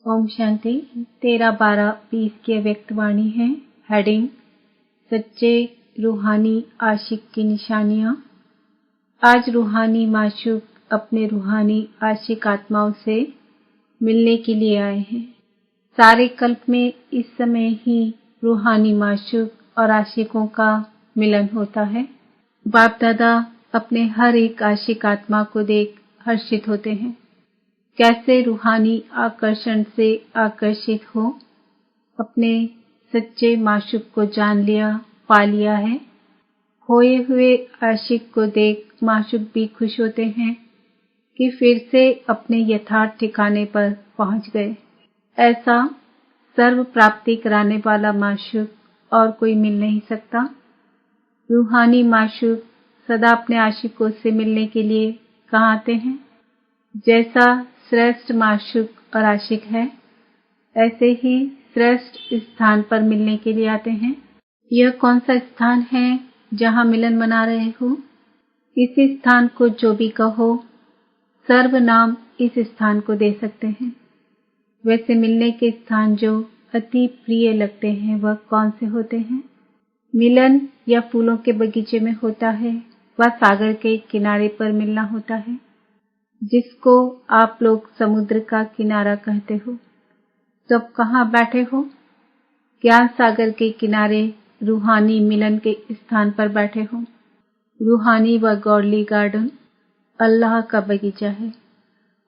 ओम शांति 13/12/20 की अव्यक्तवाणी है। हेडिंग सच्चे रूहानी आशिक की निशानियां। आज रूहानी माशूक अपने रूहानी आशिक आत्माओं से मिलने के लिए आए हैं। सारे कल्प में इस समय ही रूहानी माशूक और आशिकों का मिलन होता है। बाप दादा अपने हर एक आशिक आत्मा को देख हर्षित होते हैं। कैसे रूहानी आकर्षण से आकर्षित हो, अपने सच्चे माशूक को जान लिया, पा लिया है। खोए हुए आशिक को देख माशूक भी खुश होते हैं कि फिर से अपने यथार्थ ठिकाने पर पहुंच गए। ऐसा सर्व प्राप्ति कराने वाला माशूक और कोई मिल नहीं सकता। रूहानी माशूक सदा अपने आशिकों से मिलने के लिए कहाँ आते हैं। जैसा श्रेष्ठ माशूक और आशिक है, ऐसे ही श्रेष्ठ स्थान पर मिलने के लिए आते हैं। यह कौन सा स्थान है जहाँ मिलन मना रहे हो? इसी स्थान को जो भी कहो, सर्व नाम इस स्थान को दे सकते हैं। वैसे मिलने के स्थान जो अति प्रिय लगते हैं वह कौन से होते हैं? मिलन या फूलों के बगीचे में होता है, वह सागर के किनारे पर मिलना होता है, जिसको आप लोग समुद्र का किनारा कहते हो। तो अब कहाँ बैठे हो? ज्ञान सागर के किनारे रूहानी मिलन के स्थान पर बैठे हो। रूहानी व गॉडली गार्डन अल्लाह का बगीचा है।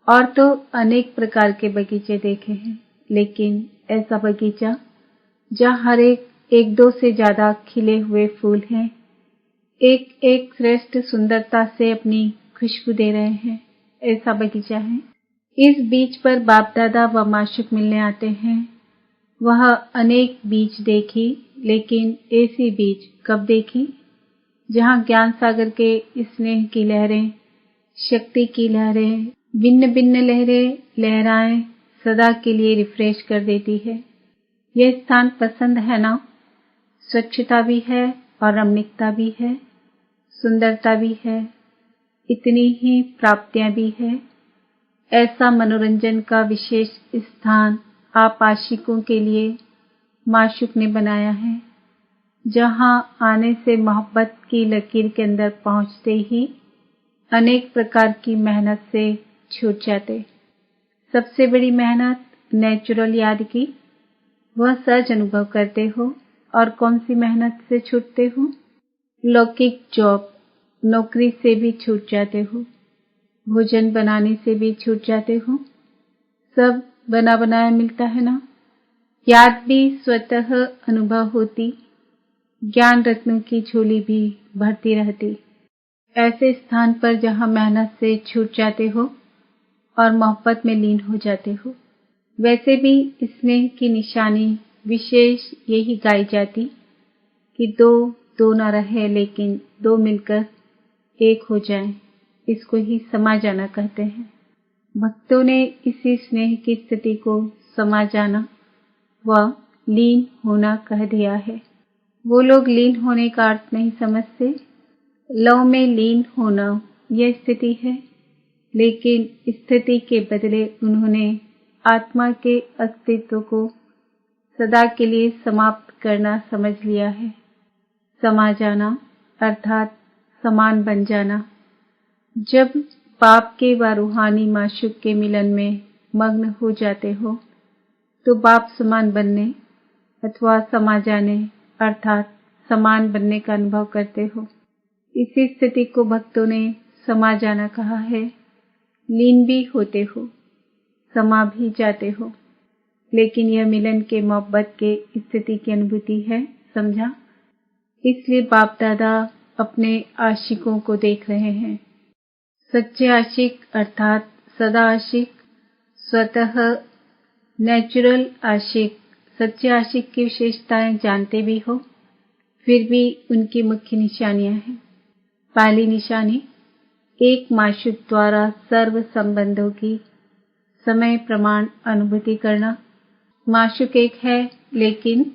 और तो अनेक प्रकार के बगीचे देखे हैं, लेकिन ऐसा बगीचा जहाँ हर एक दो से ज्यादा खिले हुए फूल हैं, एक एक श्रेष्ठ सुंदरता से अपनी खुशबू दे रहे हैं, ऐसा बगीचा है। इस बीज पर बाप दादा व माशूक मिलने आते हैं। वह अनेक बीज देखी, लेकिन ऐसी बीज कब देखी जहाँ ज्ञान सागर के स्नेह की लहरें, शक्ति की लहरें, भिन्न भिन्न लहरें लहराएं सदा के लिए रिफ्रेश कर देती है। यह स्थान पसंद है ना? स्वच्छता भी है और रमणीकता भी है, सुंदरता भी है, इतनी ही प्राप्तियां भी है। ऐसा मनोरंजन का विशेष स्थान आप आशिकों के लिए माशूक ने बनाया है, जहां आने से मोहब्बत की लकीर के अंदर पहुंचते ही अनेक प्रकार की मेहनत से छूट जाते। सबसे बड़ी मेहनत नेचुरल याद की, वह सहज अनुभव करते हो। और कौन सी मेहनत से छूटते हो? लौकिक जॉब, नौकरी से भी छूट जाते हो, भोजन बनाने से भी छूट जाते हो। सब बना बनाया मिलता है ना? याद भी स्वतः अनुभव होती, ज्ञान रत्नों की झोली भी भरती रहती। ऐसे स्थान पर जहाँ मेहनत से छूट जाते हो और मोहब्बत में लीन हो जाते हो। वैसे भी स्नेह की निशानी विशेष यही गाई जाती कि दो दो न रहे, लेकिन दो मिलकर एक हो जाएं। इसको ही समा जाना कहते हैं। भक्तों ने इसी स्नेह की स्थिति को समा जाना व लीन होना कह दिया है। वो लोग लीन होने का अर्थ नहीं समझते। लव में लीन होना यह स्थिति है, लेकिन स्थिति के बदले उन्होंने आत्मा के अस्तित्व को सदा के लिए समाप्त करना समझ लिया है। समा जाना अर्थात समान बन जाना। जब बाप के व रूहानी माशूक के मिलन में मग्न हो जाते हो, तो बाप समान बनने अथवा समा जाने अर्थात समान बनने का अनुभव करते हो। इसी स्थिति को भक्तों ने समा जाना कहा है। लीन भी होते हो, समा भी जाते हो, लेकिन यह मिलन के मोहब्बत के स्थिति की अनुभूति है, समझा? इसलिए बाप दादा अपने आशिकों को देख रहे हैं। सच्चे आशिक अर्थात सदा आशिक, स्वतः नेचुरल आशिक। सच्चे आशिक की विशेषताएं जानते भी हो, फिर भी उनकी मुख्य निशानियां हैं। पहली निशानी, एक माशूक द्वारा सर्व संबंधों की समय प्रमाण अनुभूति करना। माशूक एक है, लेकिन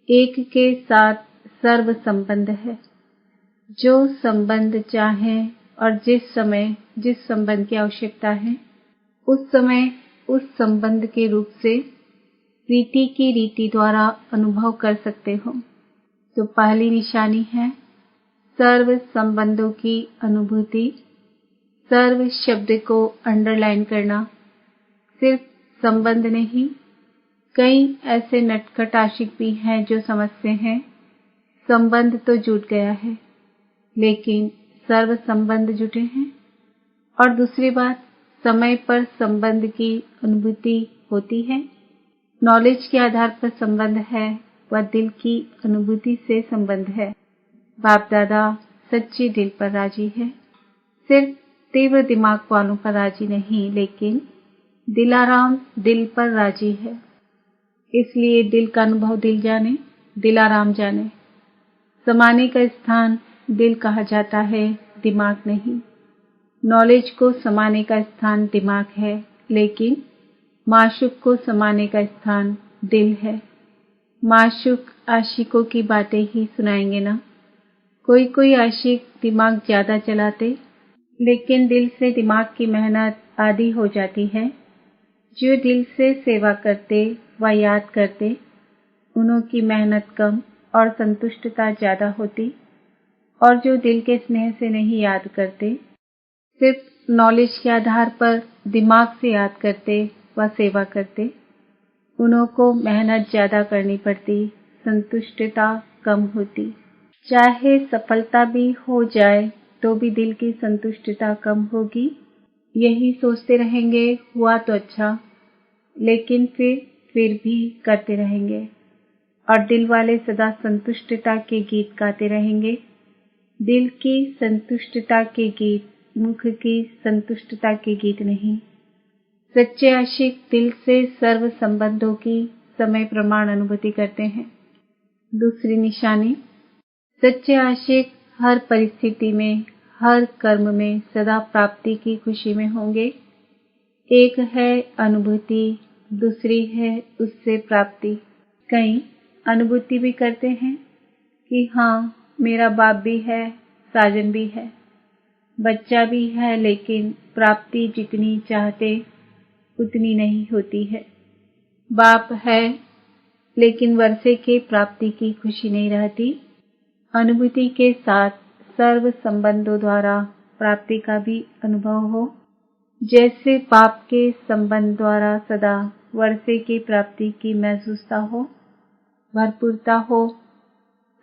एक के साथ सर्व संबंध है। जो संबंध चाहें और जिस समय जिस संबंध की आवश्यकता है, उस समय उस संबंध के रूप से प्रीति की रीति द्वारा अनुभव कर सकते हो। तो पहली निशानी है सर्व संबंधों की अनुभूति। सर्व शब्द को अंडरलाइन करना। सिर्फ संबंध नहीं, कई ऐसे नटखट आशिक भी हैं जो समझते हैं संबंध तो जुट गया है, लेकिन सर्व संबंध जुटे हैं। और दूसरी बात, समय पर संबंध की अनुभूति होती है। नॉलेज के आधार पर संबंध है, वह दिल की अनुभूति से संबंध है। बाप दादा सच्चे दिल पर राजी है, सिर्फ तीव्र दिमाग वालों पर राजी नहीं, लेकिन दिलाराम दिल पर राजी है। इसलिए दिल का अनुभव दिल जाने, दिलाराम जाने। समाने का स्थान दिल कहा जाता है, दिमाग नहीं। नॉलेज को समाने का स्थान दिमाग है, लेकिन माशूक को समाने का स्थान दिल है। माशूक आशिकों की बातें ही सुनाएंगे ना। कोई कोई आशिक दिमाग ज्यादा चलाते, लेकिन दिल से दिमाग की मेहनत आधी हो जाती है। जो दिल से सेवा करते व याद करते, उन्हों की मेहनत कम और संतुष्टता ज्यादा होती। और जो दिल के स्नेह से नहीं याद करते, सिर्फ नॉलेज के आधार पर दिमाग से याद करते व सेवा करते, उन्हों को मेहनत ज्यादा करनी पड़ती, संतुष्टता कम होती। चाहे सफलता भी हो जाए तो भी दिल की संतुष्टता कम होगी। यही सोचते रहेंगे हुआ तो अच्छा, लेकिन फिर भी करते रहेंगे। और दिल वाले सदा संतुष्टता के गीत गाते रहेंगे। दिल की संतुष्टता के गीत, मुख की संतुष्टता के गीत नहीं। सच्चे आशिक दिल से सर्व संबंधों की समय प्रमाण अनुभूति करते हैं। दूसरी निशानी, सच्चे आशिक हर परिस्थिति में, हर कर्म में सदा प्राप्ति की खुशी में होंगे। एक है अनुभूति, दूसरी है उससे प्राप्ति। कई अनुभूति भी करते हैं कि हाँ, मेरा बाप भी है, साजन भी है, बच्चा भी है, लेकिन प्राप्ति जितनी चाहते उतनी नहीं होती है। बाप है, लेकिन वर्षे के प्राप्ति की खुशी नहीं रहती। अनुभूति के साथ सर्व संबंधों द्वारा प्राप्ति का भी अनुभव हो। जैसे बाप के संबंध द्वारा सदा वर्षे की प्राप्ति की महसूसता हो, भरपूरता हो।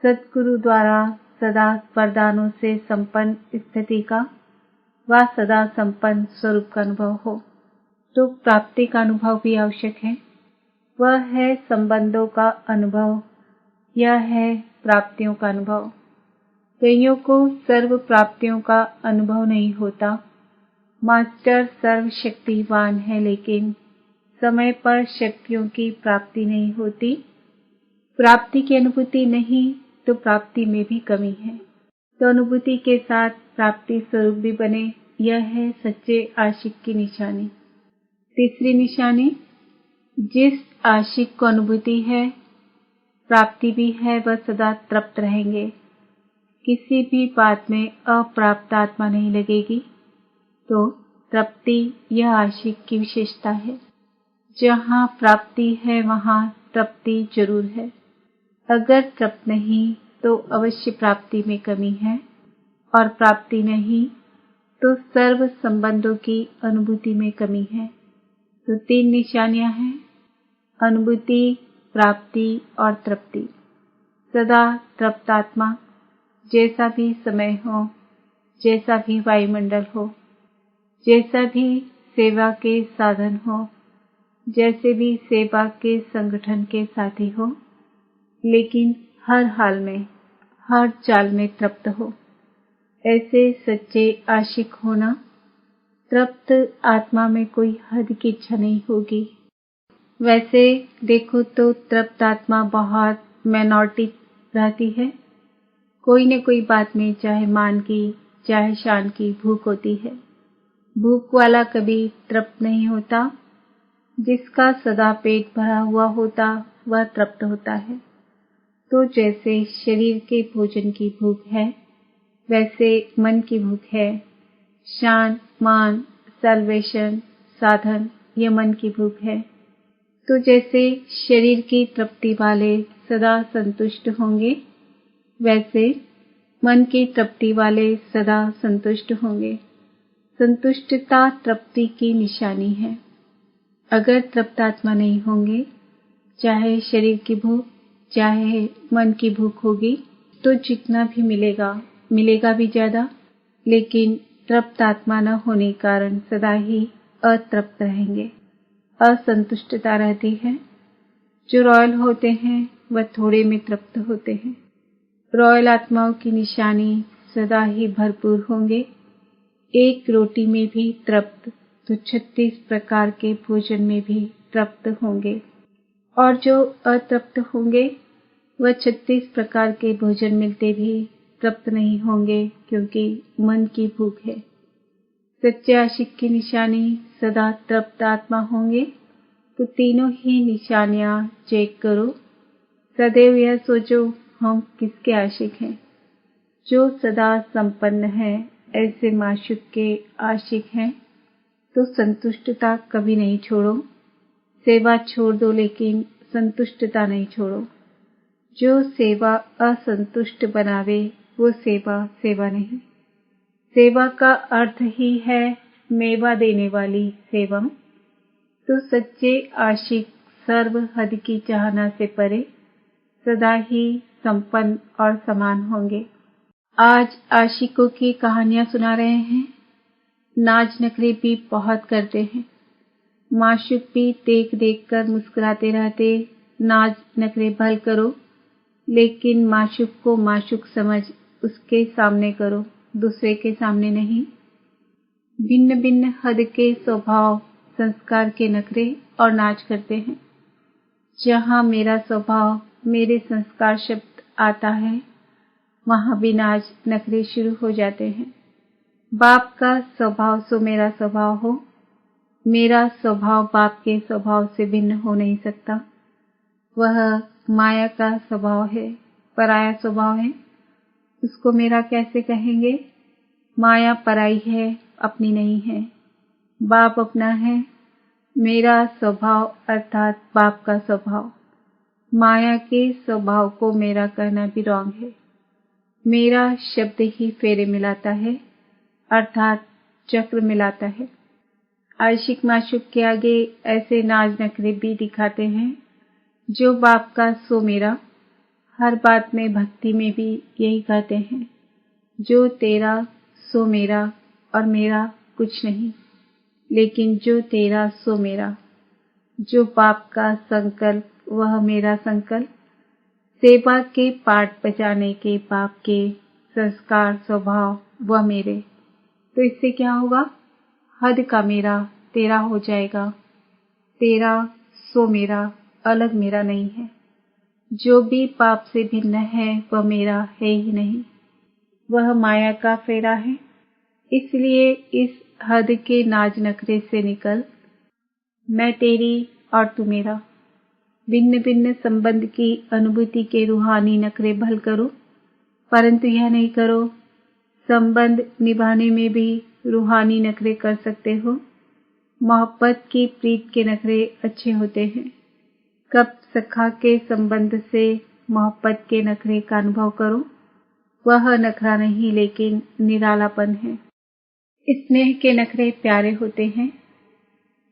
सद्गुरु द्वारा सदा वरदानों से संपन्न स्थिति का व सदा संपन्न स्वरूप का अनुभव हो, तो प्राप्ति का अनुभव भी आवश्यक है। वह है संबंधों का अनुभव, यह है प्राप्तियों का अनुभव। कईयों को सर्व प्राप्तियों का अनुभव नहीं होता। मास्टर सर्वशक्तिवान है, लेकिन समय पर शक्तियों की प्राप्ति नहीं होती। प्राप्ति की अनुभूति नहीं तो प्राप्ति में भी कमी है, तो अनुभूति के साथ प्राप्ति स्वरूप भी बने, यह है सच्चे आशिक की निशानी। तीसरी निशानी, जिस आशिक को अनुभूति है, प्राप्ति भी है, वह सदा तृप्त रहेंगे। किसी भी बात में अप्राप्त आत्मा नहीं लगेगी। तो तृप्ति यह आशिक की विशेषता है। जहाँ प्राप्ति है वहाँ तृप्ति जरूर है। अगर तृप्त नहीं तो अवश्य प्राप्ति में कमी है, और प्राप्ति नहीं तो सर्व संबंधों की अनुभूति में कमी है। तो तीन निशानियां हैं, अनुभूति, प्राप्ति और तृप्ति। सदा तृप्त आत्मा, जैसा भी समय हो, जैसा भी वायुमंडल हो, जैसा भी सेवा के साधन हो, जैसे भी सेवा के संगठन के साथी हो, लेकिन हर हाल में, हर चाल में तृप्त हो। ऐसे सच्चे आशिक होना। तृप्त आत्मा में कोई हद की इच्छा नहीं होगी। वैसे देखो तो तृप्त आत्मा बहुत माइनॉरिटी रहती है। कोई न कोई बात में, चाहे मान की चाहे शान की, भूख होती है। भूख वाला कभी तृप्त नहीं होता। जिसका सदा पेट भरा हुआ होता वह तृप्त होता है। तो जैसे शरीर के भोजन की भूख है, वैसे मन की भूख है। शान, मान, सल्वेशन, साधन यह मन की भूख है। तो जैसे शरीर की तृप्ति वाले सदा संतुष्ट होंगे, वैसे मन की तृप्ति वाले सदा संतुष्ट होंगे। संतुष्टता तृप्ति की निशानी है। अगर तृप्त आत्मा नहीं होंगे, चाहे शरीर की भूख चाहे मन की भूख होगी, तो जितना भी मिलेगा भी ज्यादा, लेकिन तृप्त आत्मा न होने के कारण सदा ही अतृप्त रहेंगे, असंतुष्टता रहती है। जो रॉयल होते हैं वह थोड़े में तृप्त होते हैं। रॉयल आत्माओं की निशानी सदा ही भरपूर होंगे। एक रोटी में भी तृप्त तो 36 प्रकार के भोजन में भी तृप्त होंगे, और जो अतृप्त होंगे वह 36 प्रकार के भोजन मिलते भी तृप्त नहीं होंगे, क्योंकि मन की भूख है। सच्चे आशिक की निशानी सदा तृप्त आत्मा होंगे। तो तीनों ही निशानियां चेक करो। सदैव यह सोचो, हम किसके आशिक हैं? जो सदा संपन्न है, ऐसे माशूक के आशिक हैं। तो संतुष्टता कभी नहीं छोड़ो। सेवा छोड़ दो, लेकिन संतुष्टता नहीं छोड़ो। जो सेवा असंतुष्ट बनावे, वो सेवा नहीं। सेवा का अर्थ ही है मेवा देने वाली सेवा। तो सच्चे आशिक सर्व हद की चाहना से परे सदा ही संपन्न और समान होंगे। आज आशिकों की कहानियां सुना रहे हैं। नाज नखरे भी बहुत करते हैं। माशूक भी देख देख कर मुस्कुराते रहते। नाज नखरे भल करो, लेकिन माशूक को माशूक समझ उसके सामने करो, दूसरे के सामने नहीं। भिन्न भिन्न हद के स्वभाव, संस्कार के नखरे और नाच करते हैं। जहाँ मेरा स्वभाव, मेरे संस्कार शब्द आता है, वहाँ भी नाच नखरे शुरू हो जाते हैं। बाप का स्वभाव सो मेरा स्वभाव हो। मेरा स्वभाव बाप के स्वभाव से भिन्न हो नहीं सकता। वह माया का स्वभाव है, पराया स्वभाव है। उसको मेरा कैसे कहेंगे? माया पराई है, अपनी नहीं है। बाप अपना है। मेरा स्वभाव अर्थात बाप का स्वभाव। माया के स्वभाव को मेरा कहना भी रॉन्ग है। मेरा शब्द ही फेरे मिलाता है, अर्थात चक्र मिलाता है। आशिक माशूक के आगे ऐसे नाज नखरे भी दिखाते हैं। जो बाप का सो मेरा, हर बात में भक्ति में भी यही कहते हैं। जो तेरा सो मेरा, और मेरा कुछ नहीं, लेकिन जो तेरा सो मेरा। जो बाप का संकल्प वह मेरा संकल्प। सेवा के पाठ बजाने के बाप के संस्कार स्वभाव वह मेरे। तो इससे क्या होगा? हद का मेरा तेरा हो जाएगा। तेरा सो मेरा, अलग मेरा नहीं है। जो भी पाप से भिन्न है वह मेरा है ही नहीं, वह माया का फेरा है। इसलिए इस हद के नाज नखरे से निकल। मैं तेरी और तू मेरा। भिन्न भिन्न संबंध की अनुभूति के रूहानी नखरे भल करो, परंतु यह नहीं करो संबंध निभाने में भी रूहानी नखरे कर सकते हो। मोहब्बत की प्रीत के नखरे अच्छे होते हैं। कब सखा के संबंध से मोहब्बत के नखरे का अनुभव करो। वह नखरा नहीं, लेकिन निरालापन है। स्नेह के नखरे प्यारे होते हैं।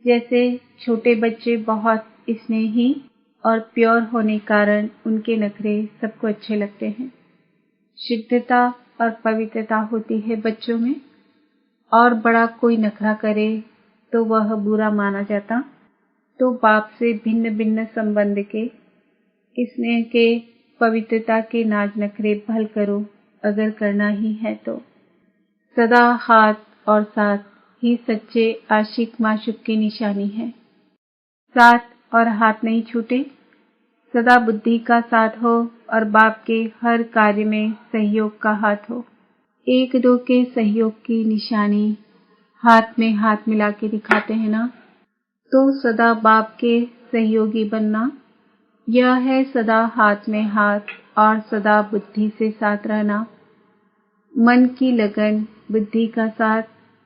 जैसे छोटे बच्चे बहुत स्नेही और प्योर होने कारण उनके नखरे सबको अच्छे लगते हैं। शुद्धता और पवित्रता होती है बच्चों में, और बड़ा कोई नखरा करे तो वह बुरा माना जाता। तो बाप से भिन्न भिन्न संबंध के, स्नेह के, पवित्रता के नाज नखरे भल करो, अगर करना ही है तो। सदा हाथ और साथ ही सच्चे आशिक माशूक की निशानी है। साथ और हाथ नहीं छूटे। सदा बुद्धि का साथ हो और बाप के हर कार्य में सहयोग का हाथ हो। एक दो के सहयोग की निशानी हाथ में हाथ मिला के दिखाते हैं ना। तो सदा बाप के सहयोगी बनना, यह है सदा हाथ में हाथ और सदा बुद्धि से साथ रहना। मन की लगन, बुद्धि का साथ,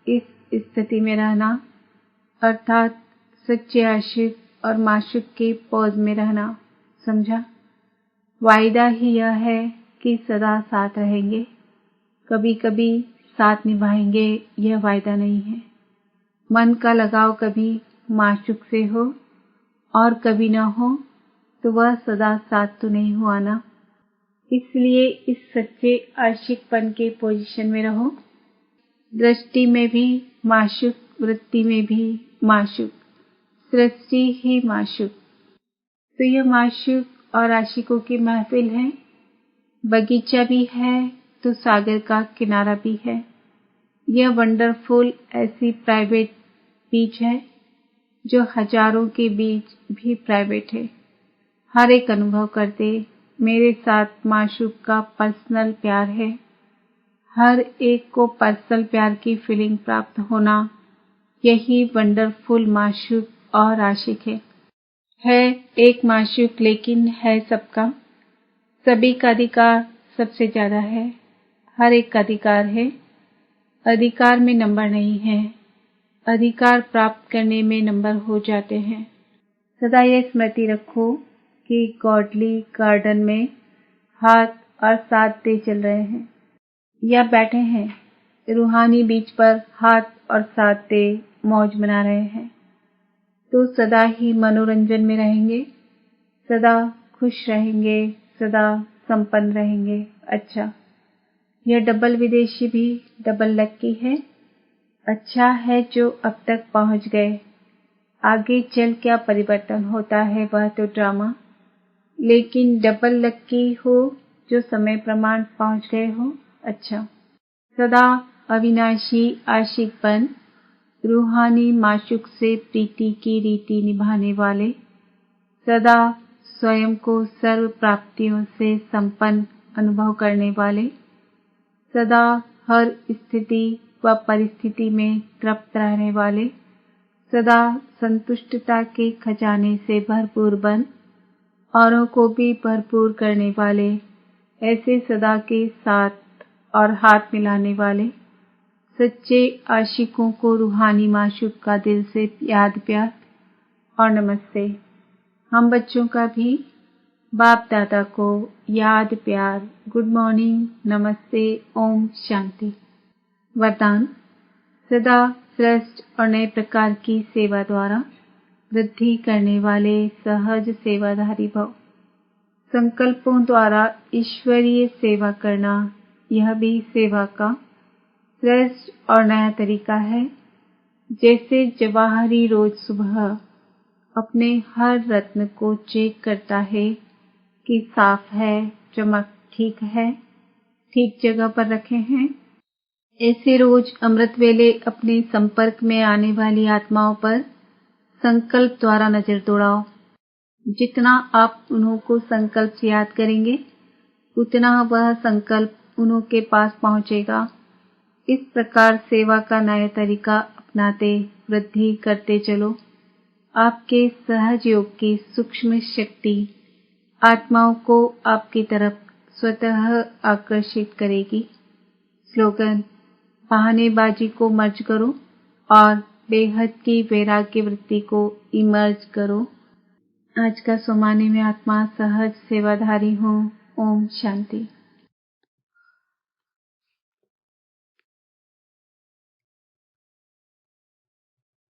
इस स्थिति में रहना, अर्थात सच्चे आशिक और माशूक के पौध में रहना। समझा? वायदा ही यह है कि सदा साथ रहेंगे, कभी कभी साथ निभाएंगे, यह वायदा नहीं है। मन का लगाव कभी माशूक से हो और कभी न हो तो वह सदा साथ तो नहीं हुआ ना। इसलिए इस सच्चे आशिकपन के पोजीशन में रहो। दृष्टि में भी माशूक, वृत्ति में भी माशूक, सृष्टि ही माशूक। तो यह माशूक और आशिकों की महफिल है। बगीचा भी है तो सागर का किनारा भी है। यह वंडरफुल ऐसी प्राइवेट बीच है जो हजारों के बीच भी प्राइवेट है। हर एक अनुभव करते मेरे साथ माशूक का पर्सनल प्यार है। हर एक को पर्सनल प्यार की फीलिंग प्राप्त होना, यही वंडरफुल माशूक और आशिक है एक माशूक लेकिन है सबका। सभी का अधिकार सबसे ज्यादा है। हर एक का अधिकार है। अधिकार में नंबर नहीं है। अधिकार प्राप्त करने में नंबर हो जाते हैं। सदा यह स्मृति रखो कि गॉडली गार्डन में हाथ और साथ दे चल रहे हैं या बैठे हैं रूहानी बीच पर हाथ और साथ दे मौज मना रहे हैं, तो सदा ही मनोरंजन में रहेंगे, सदा खुश रहेंगे, सदा संपन्न रहेंगे। अच्छा, यह डबल विदेशी भी डबल लकी है। अच्छा है जो अब तक पहुंच गए। आगे चल क्या परिवर्तन होता है वह तो ड्रामा, लेकिन डबल लकी हो जो समय प्रमाण पहुंच गए हो। अच्छा, सदा अविनाशी आशिकपन, रूहानी माशूक से प्रीति की रीति निभाने वाले, सदा स्वयं को सर्व प्राप्तियों से संपन्न अनुभव करने वाले, सदा हर स्थिति व परिस्थिति में तृप्त रहने वाले, सदा संतुष्टता के खजाने से भरपूर बन औरों को भी भरपूर करने वाले, ऐसे सदा के साथ और हाथ मिलाने वाले सच्चे आशिकों को रूहानी माशूक का दिल से याद प्यार और नमस्ते। हम बच्चों का भी बाप दादा को याद प्यार, गुड मॉर्निंग, नमस्ते, ओम शांति। वरदान: सदा श्रेष्ठ और नए प्रकार की सेवा द्वारा वृद्धि करने वाले सहज सेवाधारी भव। संकल्पों द्वारा ईश्वरीय सेवा करना, यह भी सेवा का श्रेष्ठ और नया तरीका है। जैसे जवाहरी रोज सुबह अपने हर रत्न को चेक करता है कि साफ है, चमक ठीक है, ठीक जगह पर रखे हैं, ऐसे रोज अमृत वेले अपने संपर्क में आने वाली आत्माओं पर संकल्प द्वारा नजर दौड़ाओ। जितना आप उन्हों को संकल्प से याद करेंगे, उतना वह संकल्प उन्हों के पास पहुंचेगा। इस प्रकार सेवा का नया तरीका अपनाते वृद्धि करते चलो। आपके सहज योग की सूक्ष्म शक्ति आत्माओं को आपकी तरफ स्वतः आकर्षित करेगी। स्लोगन: बहानेबाजी को मर्ज करो और बेहद की वैराग्य वृत्ति को इमर्ज करो। आज का सोमाने में आत्मा सहज सेवाधारी हो। ओम शांति।